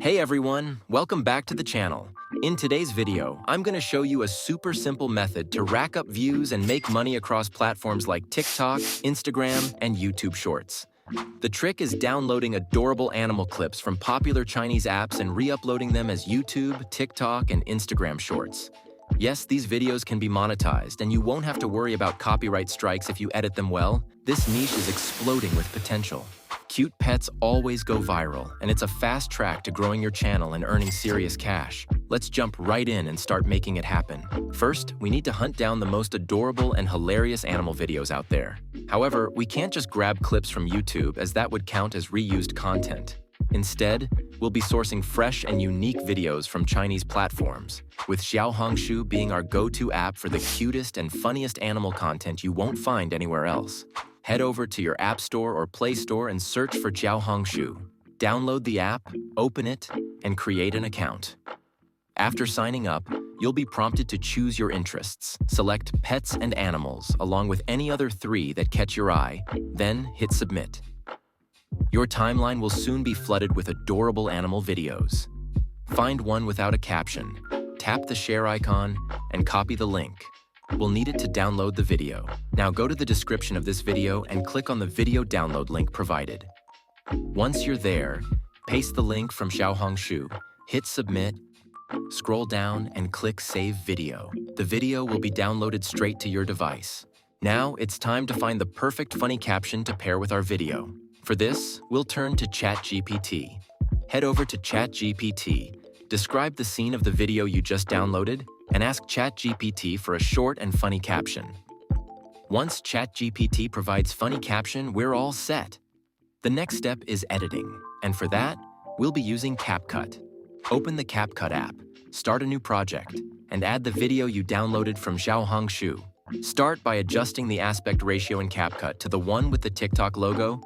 Hey everyone, welcome back to the channel. In today's video, I'm going to show you a super simple method to rack up views and make money across platforms like TikTok, Instagram, and YouTube Shorts. The trick is downloading adorable animal clips from popular Chinese apps and re-uploading them as YouTube, TikTok, and Instagram Shorts. Yes, these videos can be monetized, and you won't have to worry about copyright strikes if you edit them well. This niche is exploding with potential. Cute pets always go viral, and it's a fast track to growing your channel and earning serious cash. Let's jump right in and start making it happen. First, we need to hunt down the most adorable and hilarious animal videos out there. However, we can't just grab clips from YouTube, as that would count as reused content. Instead, we'll be sourcing fresh and unique videos from Chinese platforms, with Xiaohongshu being our go-to app for the cutest and funniest animal content you won't find anywhere else. Head over to your App Store or Play Store and search for Xiaohongshu. Download the app, open it, and create an account. After signing up, you'll be prompted to choose your interests. Select pets and animals, along with any other 3 that catch your eye, then hit submit. Your timeline will soon be flooded with adorable animal videos. Find one without a caption, tap the share icon, and copy the link. We'll need it to download the video. Now go to the description of this video and click on the video download link provided. Once you're there, paste the link from Xiaohongshu, hit submit, scroll down and click save video. The video will be downloaded straight to your device. Now it's time to find the perfect funny caption to pair with our video. For this, we'll turn to ChatGPT. Head over to ChatGPT, describe the scene of the video you just downloaded, and ask ChatGPT for a short and funny caption. Once ChatGPT provides funny caption, we're all set. The next step is editing, and for that, we'll be using CapCut. Open the CapCut app, start a new project, and add the video you downloaded from Xiaohongshu. Start by adjusting the aspect ratio in CapCut to the one with the TikTok logo,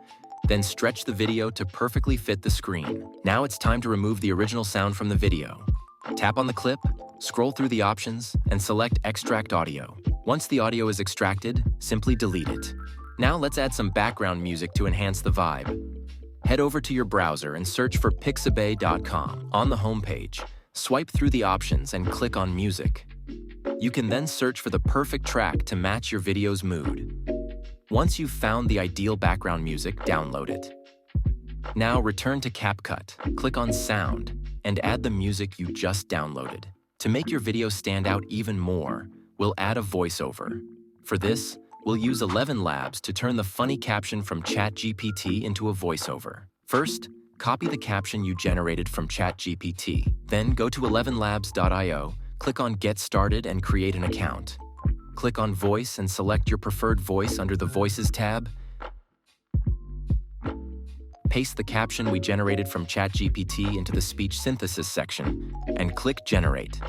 then stretch the video to perfectly fit the screen. Now it's time to remove the original sound from the video. Tap on the clip, scroll through the options, and select Extract Audio. Once the audio is extracted, simply delete it. Now let's add some background music to enhance the vibe. Head over to your browser and search for pixabay.com. On the homepage, swipe through the options and click on Music. You can then search for the perfect track to match your video's mood. Once you've found the ideal background music, download it. Now return to CapCut, click on Sound, and add the music you just downloaded. To make your video stand out even more, we'll add a voiceover. For this, we'll use 11 Labs to turn the funny caption from ChatGPT into a voiceover. First, copy the caption you generated from ChatGPT. Then go to 11labs.io, click on Get Started and create an account. Click on Voice and select your preferred voice under the Voices tab. Paste the caption we generated from ChatGPT into the speech synthesis section and click Generate.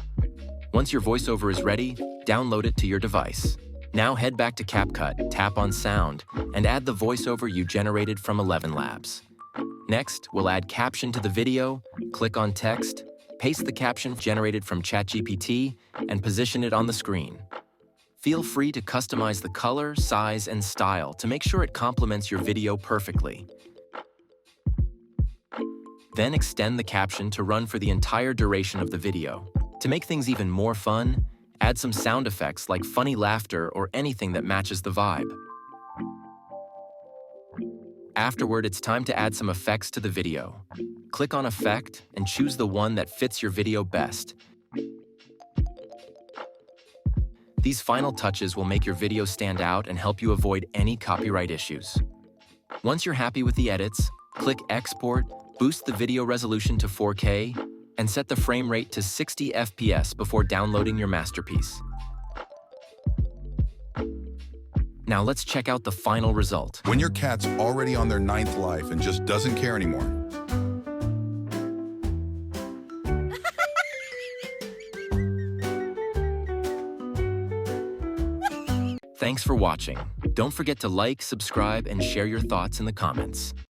Once your voiceover is ready, download it to your device. Now head back to CapCut, tap on Sound, and add the voiceover you generated from 11 Labs. Next, we'll add caption to the video, click on Text, paste the caption generated from ChatGPT, and position it on the screen. Feel free to customize the color, size, and style to make sure it complements your video perfectly. Then extend the caption to run for the entire duration of the video. To make things even more fun, add some sound effects like funny laughter or anything that matches the vibe. Afterward, it's time to add some effects to the video. Click on Effect and choose the one that fits your video best. These final touches will make your video stand out and help you avoid any copyright issues. Once you're happy with the edits, click Export, boost the video resolution to 4K, and set the frame rate to 60 FPS before downloading your masterpiece. Now let's check out the final result. When your cat's already on their 9th life and just doesn't care anymore. Thanks for watching. Don't forget to like, subscribe, and share your thoughts in the comments.